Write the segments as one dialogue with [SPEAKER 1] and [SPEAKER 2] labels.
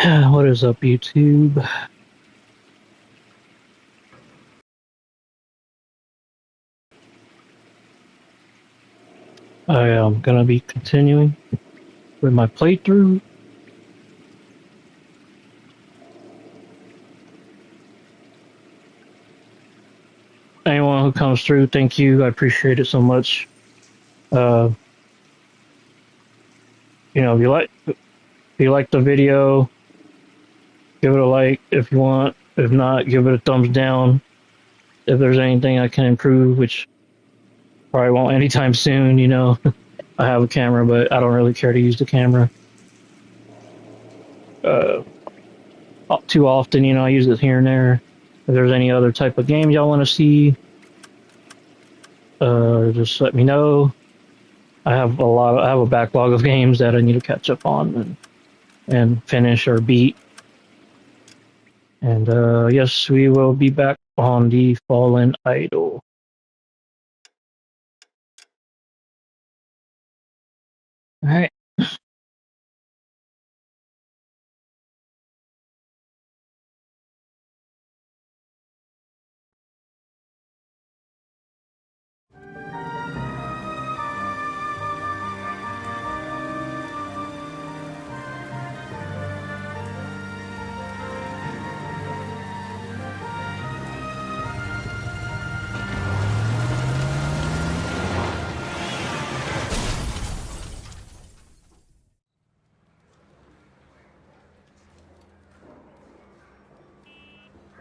[SPEAKER 1] What is up, YouTube? I am gonna be continuing with my playthrough. Anyone who comes through, thank you. I appreciate it so much. Uh, if you like the video, give it a like if you want. If not, give it a thumbs down. If there's anything I can improve, which probably won't anytime soon, I have a camera, but I don't really care to use the camera uh, too often. I use it here and there. If there's any other type of games y'all want to see, just let me know. I have a backlog of games that I need to catch up on and finish or beat. And yes, we will be back on the Fallen Idol. All right.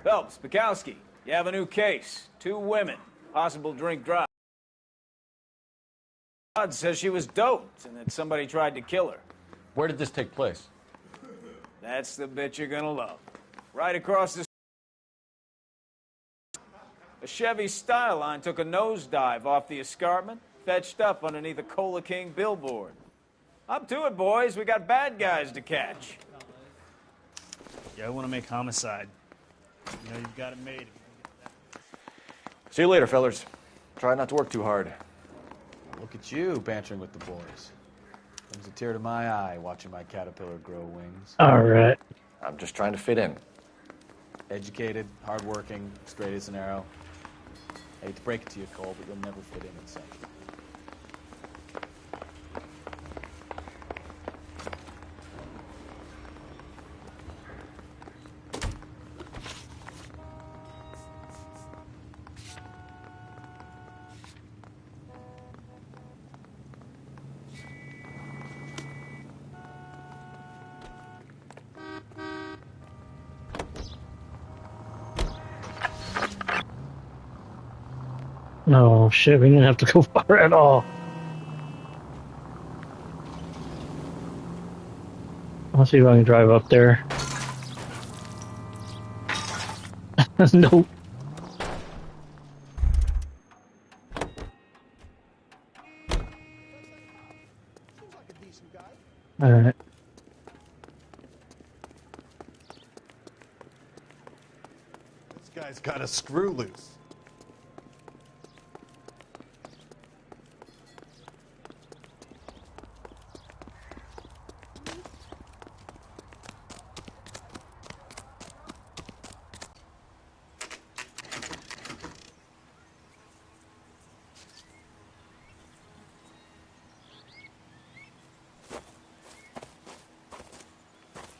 [SPEAKER 2] Phelps, Bukowski, you have a new case. 2 women, possible drink drive. Todd says she was doped and that somebody tried to kill her.
[SPEAKER 3] Where did this take place?
[SPEAKER 2] That's the bit you're gonna love. Right across the... A Chevy Styline took a nosedive off the escarpment, fetched up underneath a Cola King billboard. Up to it, boys. We got bad guys to catch.
[SPEAKER 4] Yeah, I want to make homicide. You've got it made.
[SPEAKER 3] See you later, fellers. Try not to work too hard.
[SPEAKER 5] Look at you bantering with the boys. Brings a tear to my eye watching my caterpillar grow wings.
[SPEAKER 1] All right.
[SPEAKER 3] I'm just trying to fit in.
[SPEAKER 5] Educated, hardworking, straight as an arrow. I hate to break it to you, Cole, but you'll never fit in Central.
[SPEAKER 1] No shit, we didn't have to go far at all. I'll see if I can drive up there. Nope. All right.
[SPEAKER 6] This guy's got a screw loose.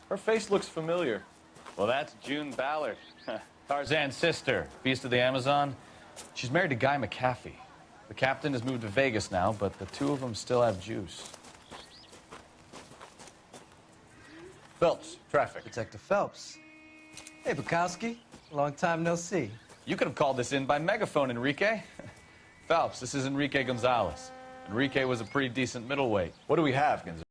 [SPEAKER 3] Her face looks familiar.
[SPEAKER 7] Well, that's June Ballard, Tarzan's sister, Beast of the Amazon. She's married to Guy McAfee. The captain has moved to Vegas now, but the two of them still have juice. Phelps, traffic.
[SPEAKER 8] Detective Phelps. Hey, Bukowski. Long time no see.
[SPEAKER 7] You could have called this in by megaphone, Enrique. Phelps, this is Enrique Gonzalez. Enrique was a pretty decent middleweight.
[SPEAKER 3] What do we have, Gonzalez?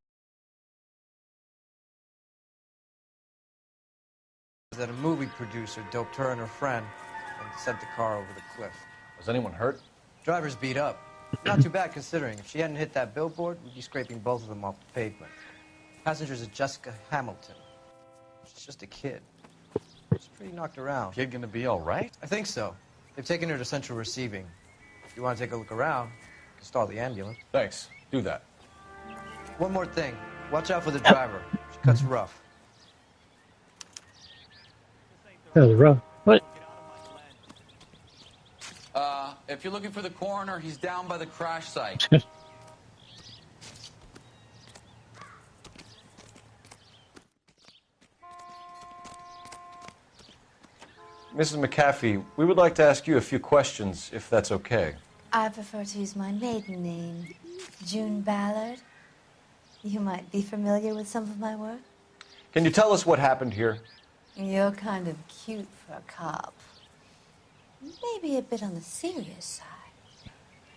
[SPEAKER 8] That a movie producer doped her and her friend and sent the car over the cliff.
[SPEAKER 3] Was anyone hurt?
[SPEAKER 8] Driver's beat up. Not too bad considering. If she hadn't hit that billboard, we'd be scraping both of them off the pavement. Passenger's a Jessica Hamilton. She's just a kid. She's pretty knocked around.
[SPEAKER 7] Kid gonna be all right?
[SPEAKER 8] I think so. They've taken her to central receiving. If you want to take a look around, you can stall the ambulance.
[SPEAKER 3] Thanks. Do that.
[SPEAKER 8] One more thing. Watch out for the driver. She cuts rough.
[SPEAKER 1] That was rough. What?
[SPEAKER 9] If you're looking for the coroner, he's down by the crash site.
[SPEAKER 3] Mrs. McAfee, we would like to ask you a few questions, if that's okay.
[SPEAKER 10] I prefer to use my maiden name, June Ballard. You might be familiar with some of my work.
[SPEAKER 3] Can you tell us what happened here?
[SPEAKER 10] You're kind of cute for a cop. Maybe a bit on the serious side.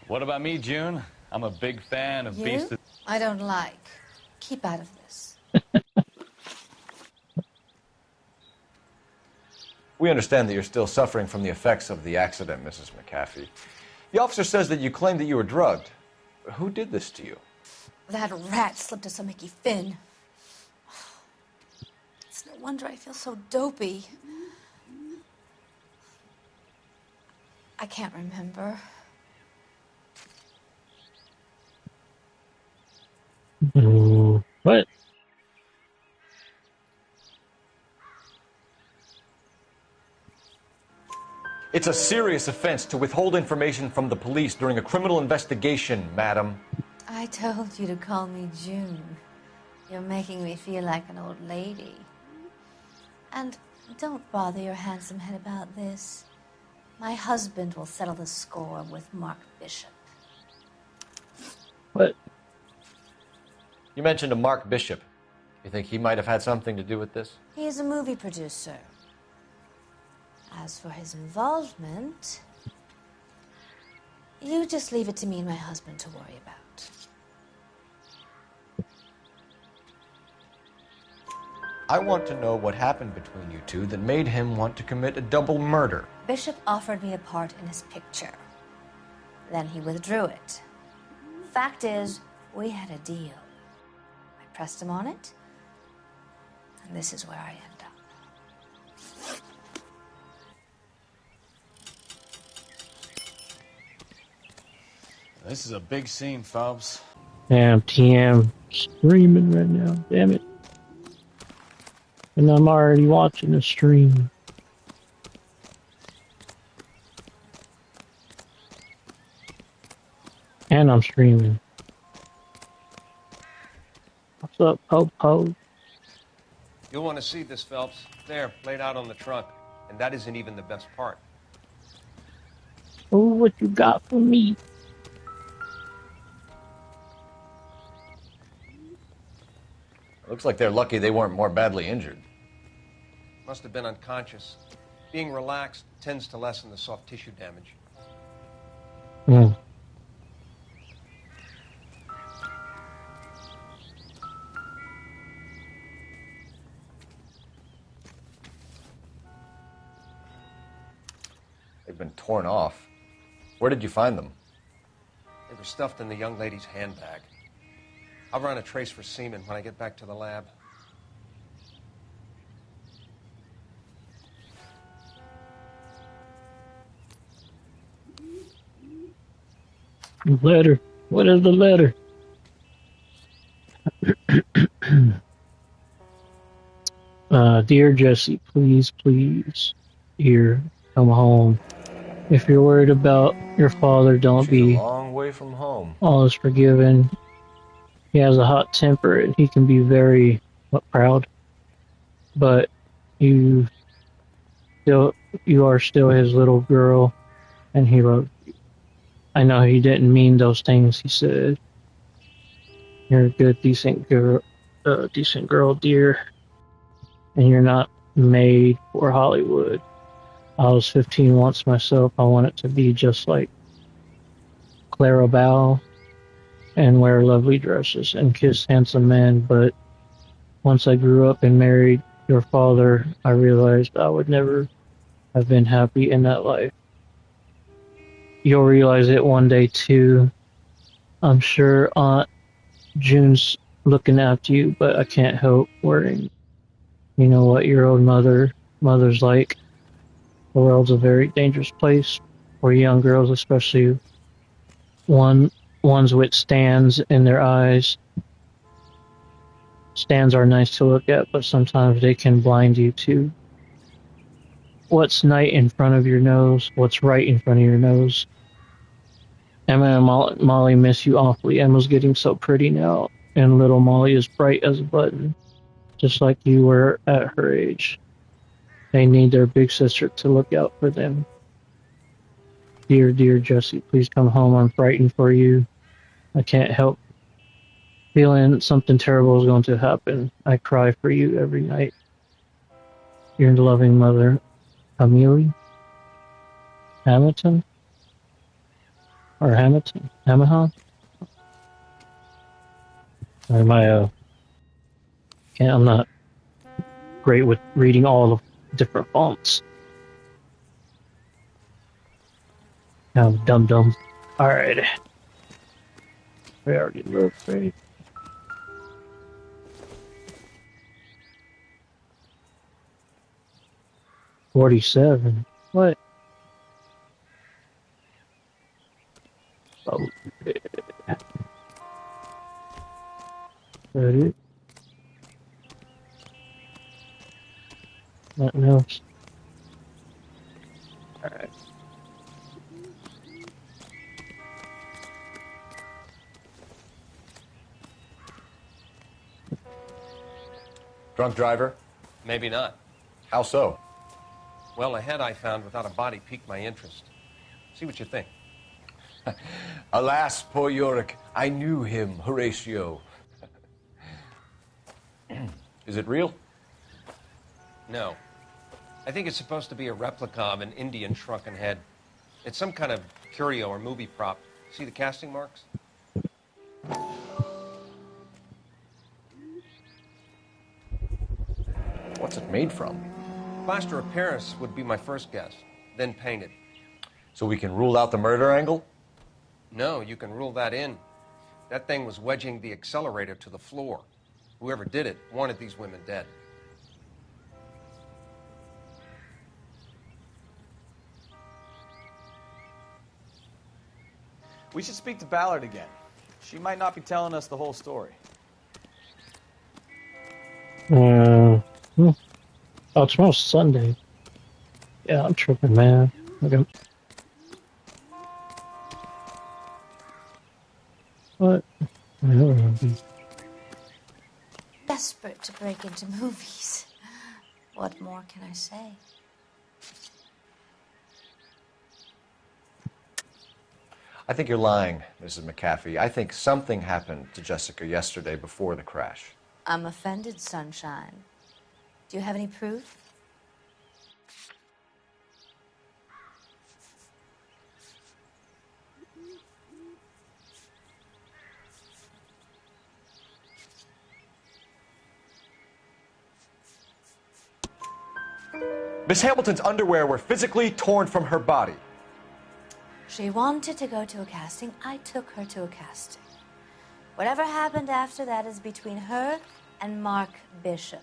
[SPEAKER 7] What about me, June? I'm a big fan of Beast
[SPEAKER 10] You?
[SPEAKER 7] of...
[SPEAKER 10] I don't like. Keep out of this.
[SPEAKER 3] We understand that you're still suffering from the effects of the accident, Mrs. McAfee. The officer says that you claimed that you were drugged. Who did this to you?
[SPEAKER 10] That rat slipped us a Mickey Finn. It's no wonder I feel so dopey. I can't remember.
[SPEAKER 1] What?
[SPEAKER 3] It's a serious offense to withhold information from the police during a criminal investigation, madam.
[SPEAKER 10] I told you to call me June. You're making me feel like an old lady. And don't bother your handsome head about this. My husband will settle the score with Mark Bishop.
[SPEAKER 1] What?
[SPEAKER 3] You mentioned a Mark Bishop. You think he might have had something to do with this?
[SPEAKER 10] He's a movie producer. As for his involvement, you just leave it to me and my husband to worry about.
[SPEAKER 3] I want to know what happened between you two that made him want to commit a double murder.
[SPEAKER 10] Bishop offered me a part in his picture. Then he withdrew it. Fact is, we had a deal. I pressed him on it, and this is where I end up.
[SPEAKER 5] This is a big scene, Phelps.
[SPEAKER 1] Damn, TM screaming right now. Damn it. And I'm already watching the stream. And I'm streaming. What's up, Popo?
[SPEAKER 11] You'll want to see this, Phelps. There, laid out on the trunk. And that isn't even the best part.
[SPEAKER 1] Oh, what you got for me?
[SPEAKER 3] Looks like they're lucky they weren't more badly injured.
[SPEAKER 11] Must have been unconscious. Being relaxed tends to lessen the soft tissue damage.
[SPEAKER 1] Hmm.
[SPEAKER 3] They've been torn off. Where did you find them?
[SPEAKER 11] They were stuffed in the young lady's handbag. I'll run a trace for semen when I get back to the lab.
[SPEAKER 1] Letter. What is the letter? Dear Jesse, please, here, come home. If you're worried about your father, don't
[SPEAKER 3] She's
[SPEAKER 1] be.
[SPEAKER 3] a long way from home.
[SPEAKER 1] All is forgiven. He has a hot temper and he can be very proud. But you are still his little girl, and he loves you. I know he didn't mean those things he said. You're a good, decent girl, dear. And you're not made for Hollywood. I was 15 once myself. I wanted to be just like Clara Bow and wear lovely dresses and kiss handsome men, but once I grew up and married your father, I realized I would never have been happy in that life. You'll realize it one day too. I'm sure Aunt June's looking after you, but I can't help worrying. You know what your old mother's like. The world's a very dangerous place for young girls, especially ones with stands in their eyes. Stands are nice to look at, but sometimes they can blind you too. what's night in front of your nose, what's right in front of your nose. Emma and Molly miss you awfully. Emma's getting so pretty now, and little Molly is bright as a button, just like you were at her age. They need their big sister to look out for them. Dear, dear Jessie, please come home. I'm frightened for you. I can't help feeling something terrible is going to happen. I cry for you every night. Your loving mother, Amelie Hamilton? Or Hamilton? Hamahan? Or I'm not great with reading all the different fonts. Dum dum. Alright. We already looked, right? $47. What? Oh, yeah. 30. Nothing else. Alright.
[SPEAKER 3] Drunk driver?
[SPEAKER 11] Maybe not.
[SPEAKER 3] How so?
[SPEAKER 11] Well, a head I found without a body piqued my interest. See what you think.
[SPEAKER 3] Alas, poor Yorick, I knew him, Horatio. Is it real?
[SPEAKER 11] No. I think it's supposed to be a replica of an Indian shrunken head. It's some kind of curio or movie prop. See the casting marks?
[SPEAKER 3] What's it made from?
[SPEAKER 11] Plaster of Paris would be my first guess, then painted.
[SPEAKER 3] So we can rule out the murder angle?
[SPEAKER 11] No, you can rule that in. That thing was wedging the accelerator to the floor. Whoever did it wanted these women dead.
[SPEAKER 5] We should speak to Ballard again. She might not be telling us the whole story.
[SPEAKER 1] Oh, tomorrow's Sunday. Yeah, I'm tripping, man. Okay. What?
[SPEAKER 10] Desperate to break into movies. What more can I say?
[SPEAKER 3] I think you're lying, Mrs. McAfee. I think something happened to Jessica yesterday before the crash.
[SPEAKER 10] I'm offended, Sunshine. Do you have any proof?
[SPEAKER 3] Miss Hamilton's underwear were physically torn from her body.
[SPEAKER 10] She wanted to go to a casting. I took her to a casting. Whatever happened after that is between her and Mark Bishop.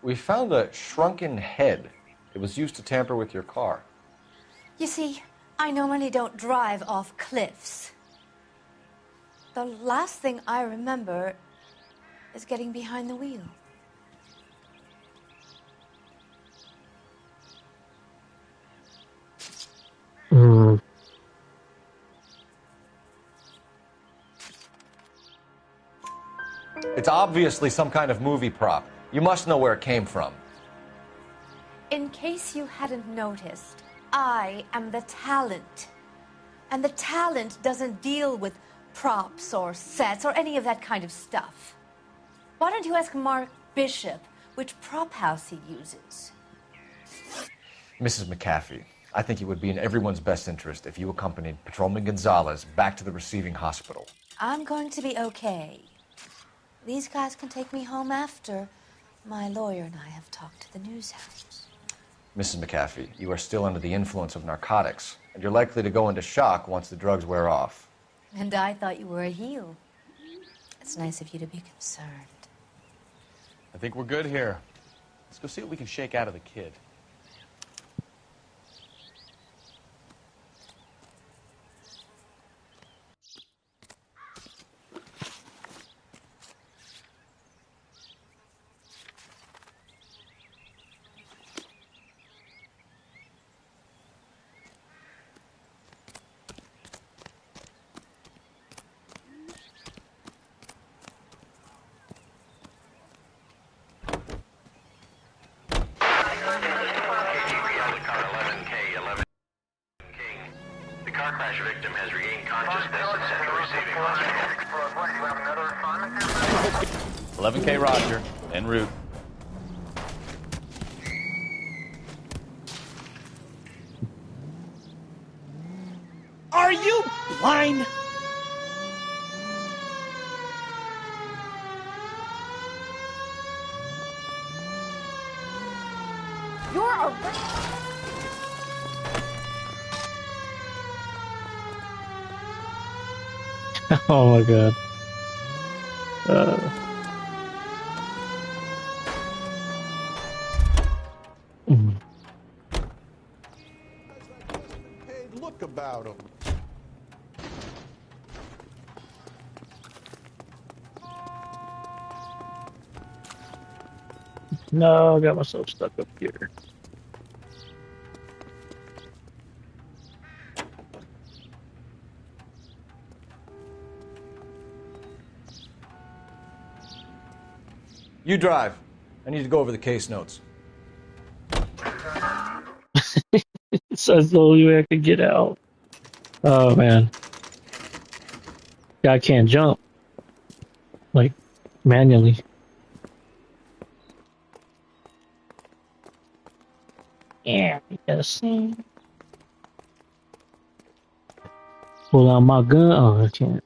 [SPEAKER 3] We found a shrunken head. It was used to tamper with your car.
[SPEAKER 10] You see, I normally don't drive off cliffs. The last thing I remember is getting behind the wheel.
[SPEAKER 3] It's obviously some kind of movie prop. You must know where it came from.
[SPEAKER 10] In case you hadn't noticed, I am the talent. And the talent doesn't deal with props or sets or any of that kind of stuff. Why don't you ask Mark Bishop which prop house he uses?
[SPEAKER 3] Mrs. McAfee, I think it would be in everyone's best interest if you accompanied Patrolman Gonzalez back to the receiving hospital.
[SPEAKER 10] I'm going to be okay. These guys can take me home after my lawyer and I have talked to the news house.
[SPEAKER 3] Mrs. McAfee, you are still under the influence of narcotics, and you're likely to go into shock once the drugs wear off.
[SPEAKER 10] And I thought you were a heel. It's nice of you to be concerned.
[SPEAKER 5] I think we're good here. Let's go see what we can shake out of the kid.
[SPEAKER 7] 11K Roger, en route.
[SPEAKER 4] Are you blind?
[SPEAKER 12] You're a...
[SPEAKER 1] Oh my god. Mm.
[SPEAKER 6] Hey, look about him.
[SPEAKER 1] No, I got myself stuck up here.
[SPEAKER 3] You drive. I need to go over the case notes.
[SPEAKER 1] So that's the only way I could get out. Oh man. I can't jump. Like, manually. Yeah, yes. Pull out my gun. Oh, I can't.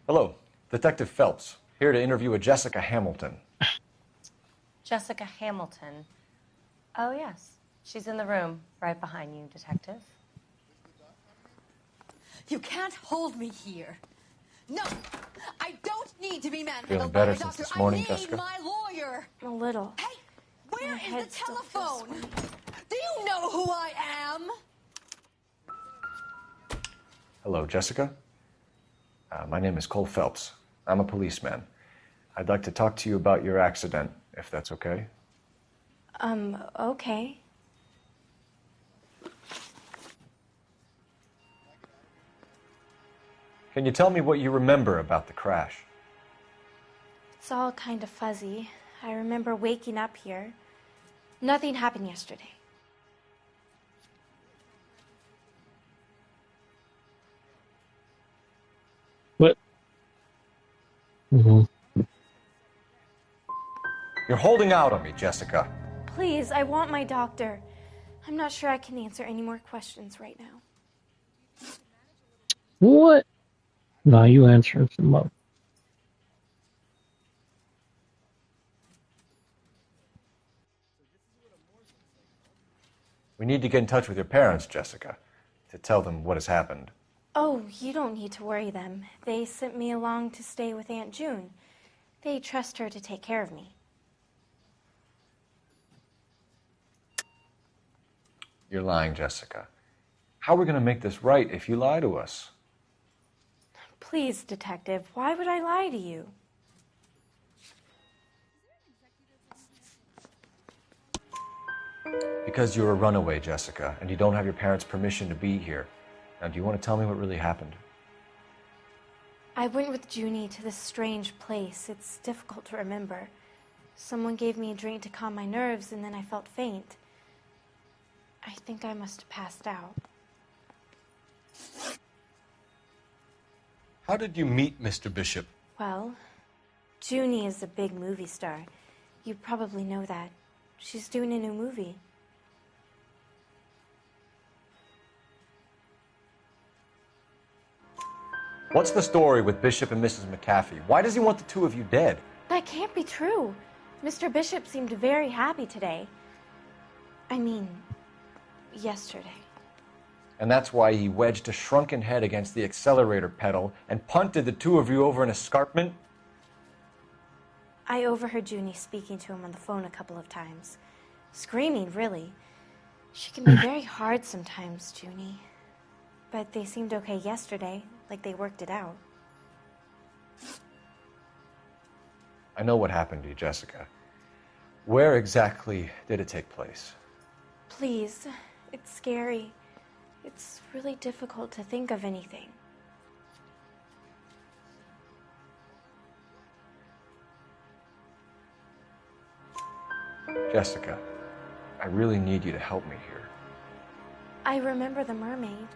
[SPEAKER 3] Hello, Detective Phelps, here to interview a Jessica Hamilton.
[SPEAKER 13] Jessica Hamilton. Oh, yes. She's in the room right behind you, Detective.
[SPEAKER 12] You can't hold me here. No, I don't need to be manhandled
[SPEAKER 3] Feeling
[SPEAKER 12] by
[SPEAKER 3] better
[SPEAKER 12] a
[SPEAKER 3] since
[SPEAKER 12] doctor.
[SPEAKER 3] this morning,
[SPEAKER 12] I need
[SPEAKER 3] Jessica?
[SPEAKER 12] my lawyer.
[SPEAKER 10] A little.
[SPEAKER 12] Hey, where
[SPEAKER 10] My
[SPEAKER 12] is
[SPEAKER 10] head
[SPEAKER 12] the
[SPEAKER 10] still feels
[SPEAKER 12] telephone?
[SPEAKER 10] swimming.
[SPEAKER 12] Do you know who I am?
[SPEAKER 3] Hello, Jessica. My name is Cole Phelps. I'm a policeman. I'd like to talk to you about your accident, if that's okay.
[SPEAKER 10] Okay.
[SPEAKER 3] Can you tell me what you remember about the crash?
[SPEAKER 10] It's all kind of fuzzy. I remember waking up here. Nothing happened yesterday.
[SPEAKER 1] What? Mm-hmm.
[SPEAKER 3] You're holding out on me, Jessica.
[SPEAKER 10] Please, I want my doctor. I'm not sure I can answer any more questions right now.
[SPEAKER 1] What? No, you answering some up.
[SPEAKER 3] We need to get in touch with your parents, Jessica, to tell them what has happened.
[SPEAKER 10] Oh, you don't need to worry them. They sent me along to stay with Aunt June. They trust her to take care of me.
[SPEAKER 3] You're lying, Jessica. How are we going to make this right if you lie to us?
[SPEAKER 10] Please, Detective, why would I lie to you?
[SPEAKER 3] Because you're a runaway, Jessica, and you don't have your parents' permission to be here. Now, do you want to tell me what really happened?
[SPEAKER 10] I went with Junie to this strange place. It's difficult to remember. Someone gave me a drink to calm my nerves, and then I felt faint. I think I must have passed out.
[SPEAKER 11] How did you meet Mr. Bishop?
[SPEAKER 10] Well, Junie is a big movie star. You probably know that. She's doing a new movie.
[SPEAKER 3] What's the story with Bishop and Mrs. McAfee? Why does he want the two of you dead?
[SPEAKER 10] That can't be true. Mr. Bishop seemed very happy today. I mean, yesterday.
[SPEAKER 3] And that's why he wedged a shrunken head against the accelerator pedal and punted the two of you over an escarpment?
[SPEAKER 10] I overheard Junie speaking to him on the phone a couple of times. Screaming, really. She can be very hard sometimes, Junie. But they seemed okay yesterday, like they worked it out.
[SPEAKER 3] I know what happened to you, Jessica. Where exactly did it take place?
[SPEAKER 10] Please, it's scary. It's really difficult to think of anything.
[SPEAKER 3] Jessica, I really need you to help me here.
[SPEAKER 10] I remember the mermaid.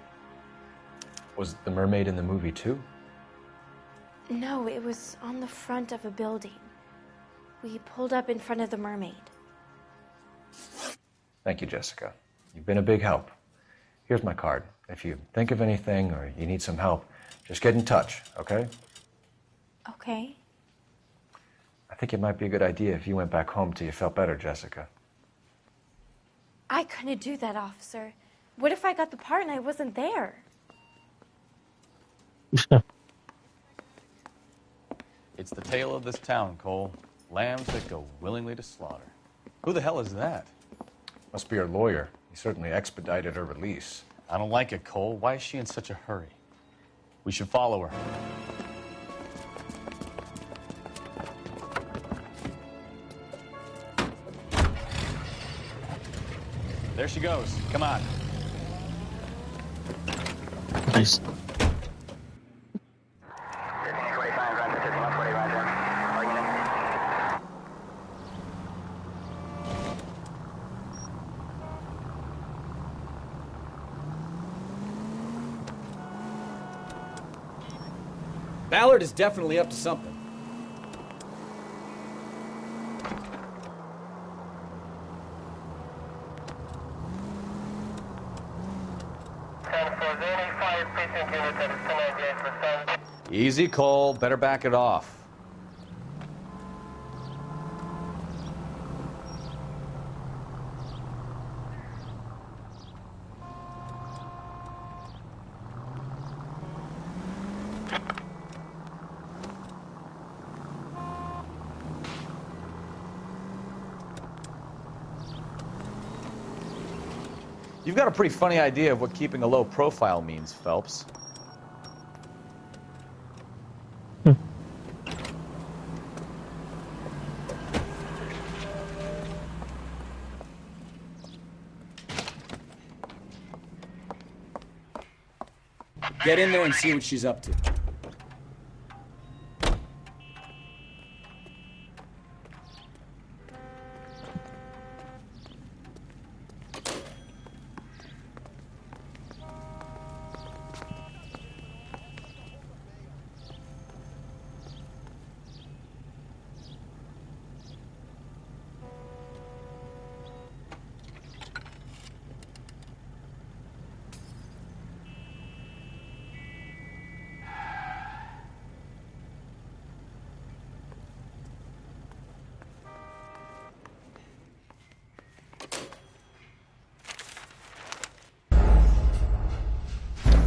[SPEAKER 3] Was the mermaid in the movie too?
[SPEAKER 14] No, it was on the front of a building. We pulled up in front of the mermaid.
[SPEAKER 3] Thank you, Jessica. You've been a big help. Here's my card. If you think of anything or you need some help, just get in touch, okay?
[SPEAKER 14] Okay.
[SPEAKER 3] I think it might be a good idea if you went back home till you felt better, Jessica.
[SPEAKER 14] I couldn't do that, officer. What if I got the part and I wasn't there?
[SPEAKER 7] It's the tale of this town, Cole. Lambs that go willingly to slaughter. Who the hell is that?
[SPEAKER 3] Must be her lawyer. He certainly expedited her release.
[SPEAKER 7] I don't like it, Cole. Why is she in such a hurry? We should follow her. There she goes. Come on.
[SPEAKER 1] Nice.
[SPEAKER 15] Ballard is definitely up to something.
[SPEAKER 7] Easy, Cole. Better back it off. You've got a pretty funny idea of what keeping a low profile means, Phelps.
[SPEAKER 15] Get in there and see what she's up to.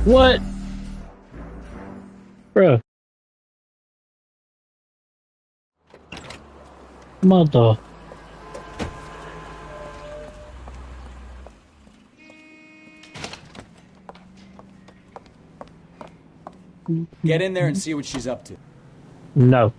[SPEAKER 1] What? Bruh. Mother.
[SPEAKER 15] Get in there and see what she's up to.
[SPEAKER 1] No.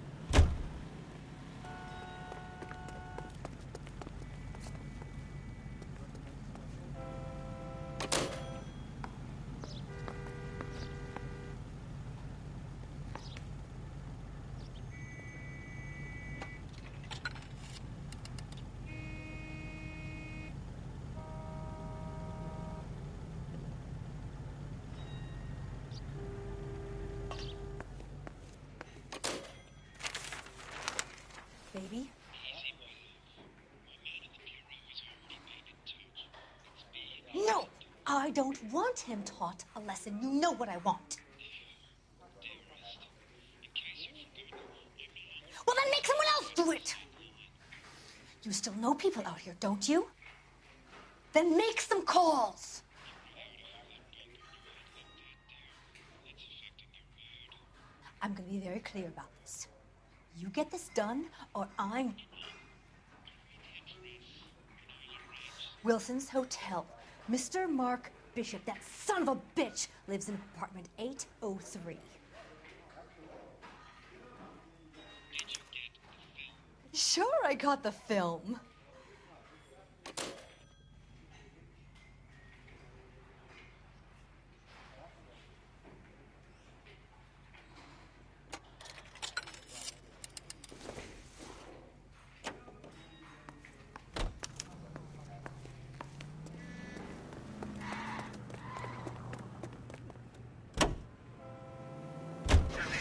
[SPEAKER 12] Baby? No! I don't want him taught a lesson. You know what I want. Well, then make someone else do it! You still know people out here, don't you? Then make some calls! I'm gonna be very clear about this. You get this done, or I'm... Wilson's Hotel. Mr. Mark Bishop, that son of a bitch, lives in apartment 803. Sure, I got the film.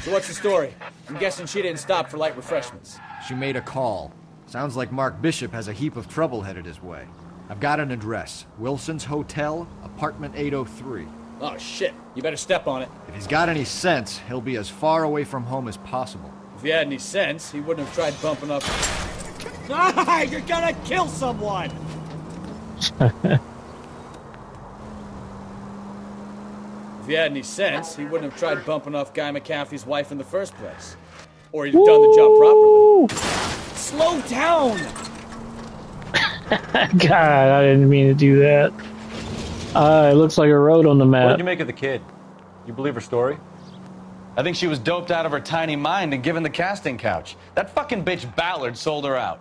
[SPEAKER 15] So what's the story? I'm guessing she didn't stop for light refreshments.
[SPEAKER 16] She made a call. Sounds like Mark Bishop has a heap of trouble headed his way. I've got an address. Wilson's Hotel, apartment 803.
[SPEAKER 15] Oh, shit. You better step on it.
[SPEAKER 16] If he's got any sense, he'll be as far away from home as possible.
[SPEAKER 15] If he had any sense, he wouldn't have tried bumping up... Ah, you're gonna kill someone! If he had any sense, he wouldn't have tried bumping off Guy McAfee's wife in the first place. Or he'd have done the job properly. Slow down!
[SPEAKER 1] God, I didn't mean to do that. It looks like a road on the map.
[SPEAKER 3] What did you make of the kid? You believe her story?
[SPEAKER 7] I think she was doped out of her tiny mind and given the casting couch. That fucking bitch Ballard sold her out.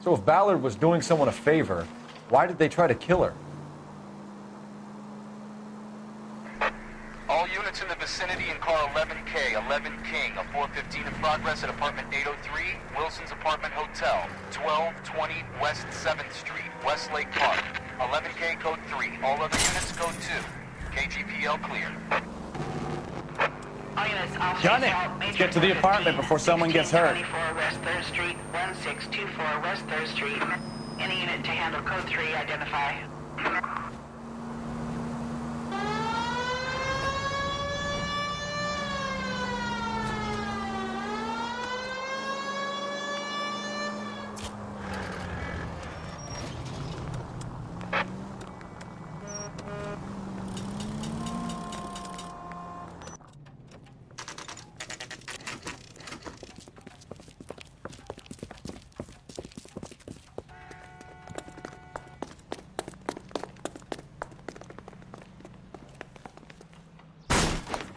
[SPEAKER 3] So if Ballard was doing someone a favor, why did they try to kill her?
[SPEAKER 17] All units in the vicinity in car 11K, 11 King, a 415 in progress at apartment 803, Wilson's Apartment Hotel, 1220 West 7th Street, Westlake Park. 11K code 3, all other units code 2. KGPL clear.
[SPEAKER 7] Gun it! Let's get to the apartment before someone gets hurt.
[SPEAKER 18] 24 West 3rd Street, 1624 West 3rd Street. Any unit to handle code 3, identify.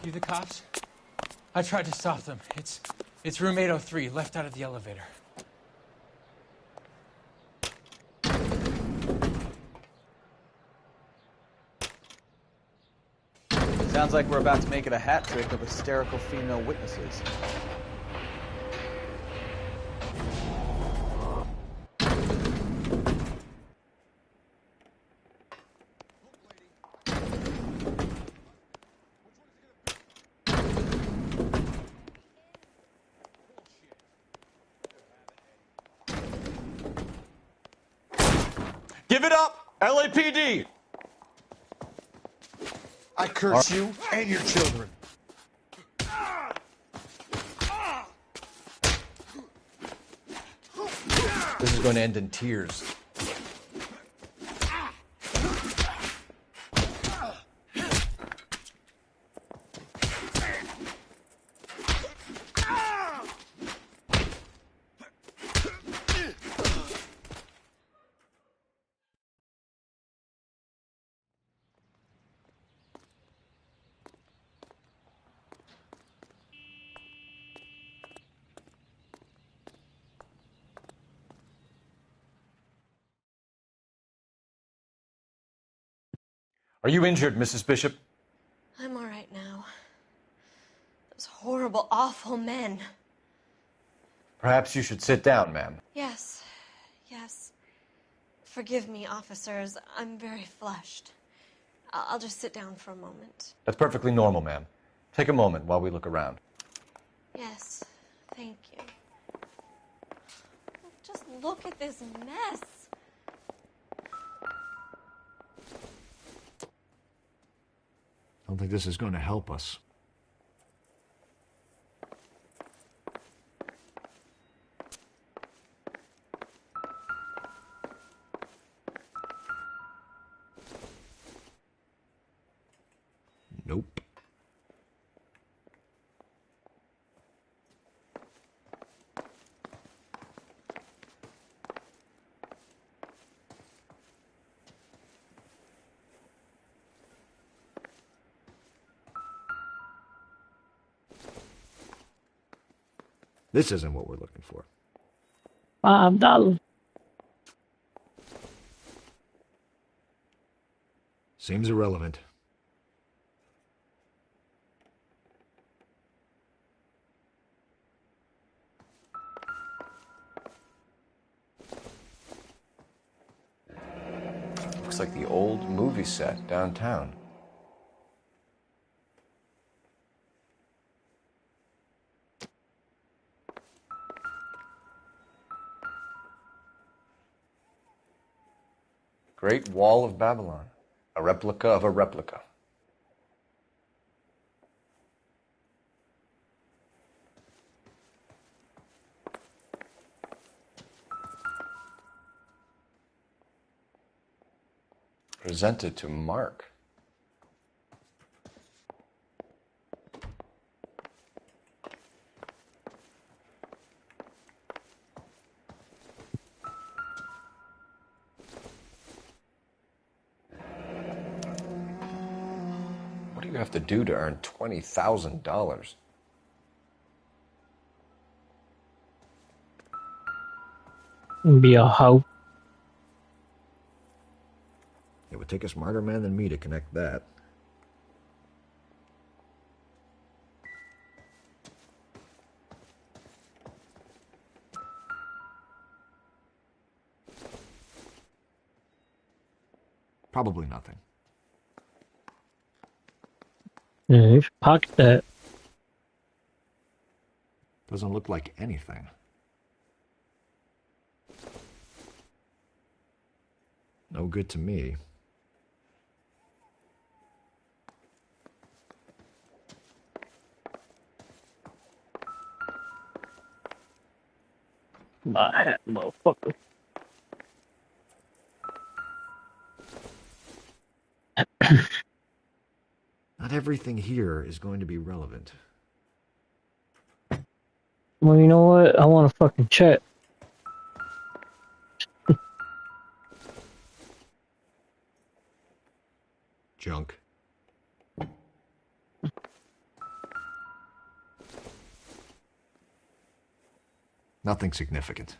[SPEAKER 19] You the cops? I tried to stop them. It's room 803, left out of the elevator.
[SPEAKER 5] Sounds like we're about to make it a hat trick of hysterical female witnesses.
[SPEAKER 3] Give it up, LAPD!
[SPEAKER 6] I curse you and your children.
[SPEAKER 3] This is going to end in tears. Are you injured, Mrs. Bishop?
[SPEAKER 13] I'm all right now. Those horrible, awful men.
[SPEAKER 3] Perhaps you should sit down, ma'am.
[SPEAKER 13] Yes, yes. Forgive me, officers. I'm very flushed. I'll just sit down for a moment.
[SPEAKER 3] That's perfectly normal, ma'am. Take a moment while we look around.
[SPEAKER 13] Yes, thank you. Just look at this mess.
[SPEAKER 16] I don't think this is going to help us. Nope. This isn't what we're looking for.
[SPEAKER 1] $5.
[SPEAKER 16] Seems irrelevant.
[SPEAKER 3] Looks like the old movie set downtown. Great Wall of Babylon. A replica of a replica. Presented to Mark. What do you have to do to earn $20,000?
[SPEAKER 1] Be a hoe.
[SPEAKER 16] It would take a smarter man than me to connect that. Probably nothing.
[SPEAKER 1] Yeah, you should pocket that.
[SPEAKER 16] Doesn't look like anything. No good to me.
[SPEAKER 1] My hat, motherfucker.
[SPEAKER 16] Not everything here is going to be relevant.
[SPEAKER 1] Well, you know what? I want to fucking check.
[SPEAKER 16] Junk. Nothing significant.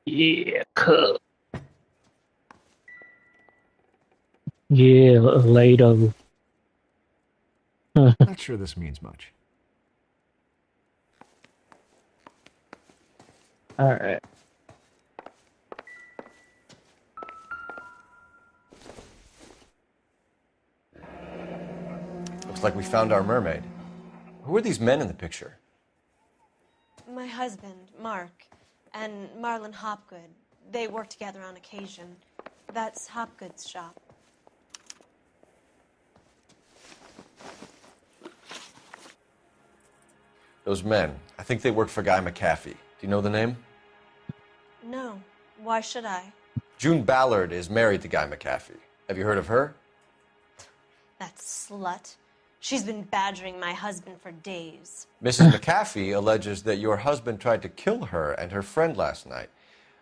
[SPEAKER 1] Yeah, cup. Yeah, Lado.
[SPEAKER 16] Not sure this means much.
[SPEAKER 1] Alright.
[SPEAKER 3] Looks like we found our mermaid. Who are these men in the picture?
[SPEAKER 13] My husband, Mark, and Marlon Hopgood. They work together on occasion. That's Hopgood's shop.
[SPEAKER 3] Those men. I think they work for Guy McAfee. Do you know the name?
[SPEAKER 13] No. Why should I?
[SPEAKER 3] June Ballard is married to Guy McAfee. Have you heard of her?
[SPEAKER 13] That slut. She's been badgering my husband for days.
[SPEAKER 3] Mrs. McAfee alleges that your husband tried to kill her and her friend last night.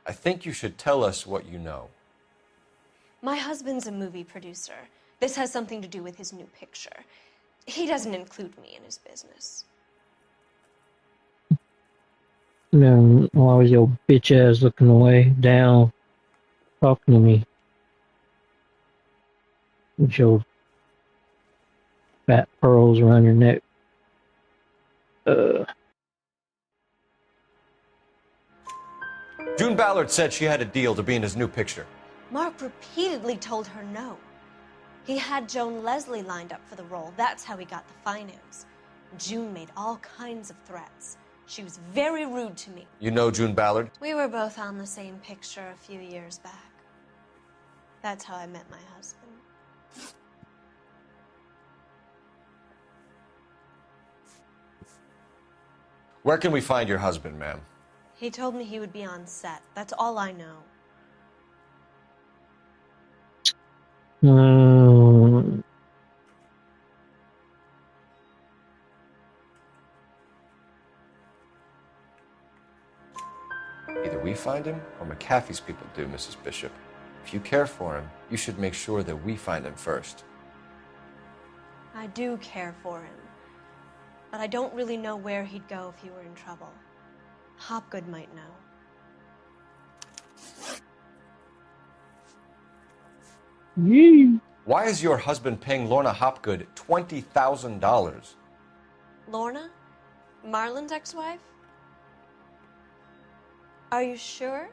[SPEAKER 3] I think you should tell us what you know.
[SPEAKER 13] My husband's a movie producer. This has something to do with his new picture. He doesn't include me in his business.
[SPEAKER 1] Man, why was your bitch ass looking away down, talking to me? With your fat pearls around your neck.
[SPEAKER 3] June Ballard said she had a deal to be in his new picture.
[SPEAKER 13] Mark repeatedly told her no. He had Joan Leslie lined up for the role. That's how he got the finance. June made all kinds of threats. She was very rude to me.
[SPEAKER 3] You know June Ballard?
[SPEAKER 13] We were both on the same picture a few years back. That's how I met my husband.
[SPEAKER 3] Where can we find your husband, ma'am?
[SPEAKER 13] He told me he would be on set. That's all I know.
[SPEAKER 3] Either we find him or McAfee's people do, Mrs. Bishop. If you care for him, you should make sure that we find him first.
[SPEAKER 13] I do care for him. But I don't really know where he'd go if he were in trouble. Hopgood might know.
[SPEAKER 1] Yee.
[SPEAKER 3] Why is your husband paying Lorna Hopgood $20,000?
[SPEAKER 13] Lorna? Marlon's ex-wife? Are you sure?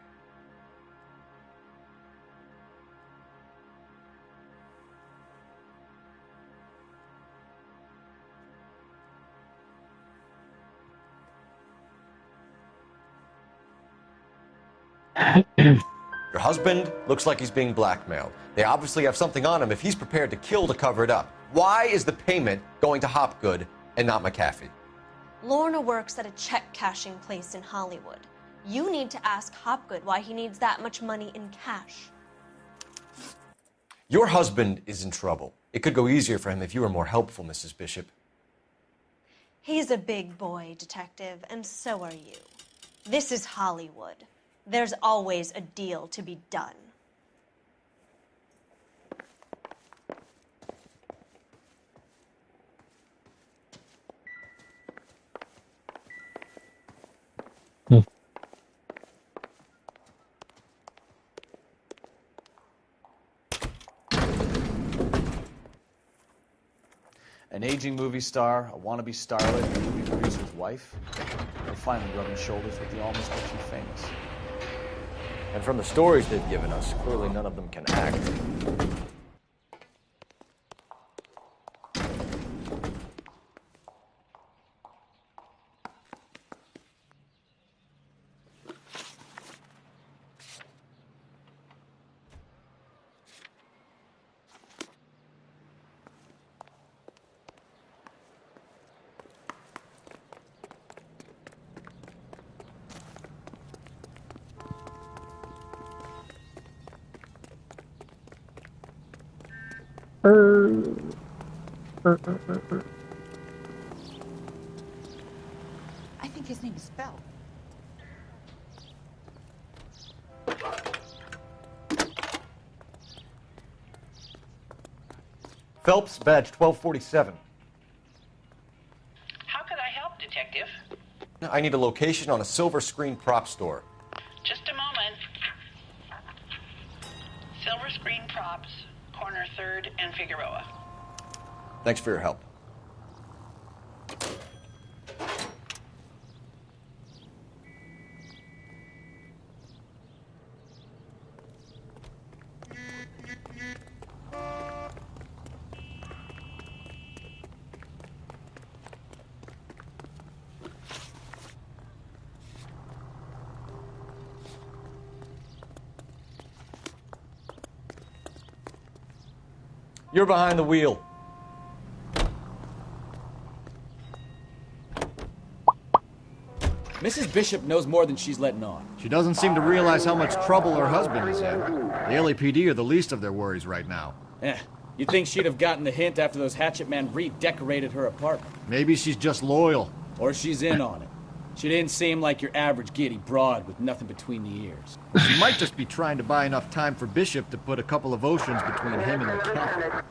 [SPEAKER 3] Your husband looks like he's being blackmailed. They obviously have something on him if he's prepared to kill to cover it up. Why is the payment going to Hopgood and not McAfee?
[SPEAKER 13] Lorna works at a check-cashing place in Hollywood. You need to ask Hopgood why he needs that much money in cash.
[SPEAKER 3] Your husband is in trouble. It could go easier for him if you were more helpful, Mrs. Bishop.
[SPEAKER 13] He's a big boy, Detective, and so are you. This is Hollywood. There's always a deal to be done.
[SPEAKER 5] An aging movie star, a wannabe starlet, and a movie producer's wife. They're finally rubbing shoulders with the almost rich and famous.
[SPEAKER 3] And from the stories they've given us, clearly none of them can act.
[SPEAKER 20] I think his name is Phelps.
[SPEAKER 3] Phelps, badge 1247.
[SPEAKER 18] How could I help, Detective?
[SPEAKER 3] I need a location on a silver screen prop store.
[SPEAKER 18] Just a moment. Silver Screen Props, corner 3rd and Figueroa.
[SPEAKER 3] Thanks for your help. You're behind the wheel.
[SPEAKER 15] Mrs. Bishop knows more than she's letting on.
[SPEAKER 16] She doesn't seem to realize how much trouble her husband is in. The LAPD are the least of their worries right now.
[SPEAKER 15] You'd think she'd have gotten the hint after those hatchet men redecorated her apartment.
[SPEAKER 16] Maybe she's just loyal.
[SPEAKER 15] Or she's in on it. She didn't seem like your average giddy broad with nothing between the ears.
[SPEAKER 16] She might just be trying to buy enough time for Bishop to put a couple of oceans between him and the cat.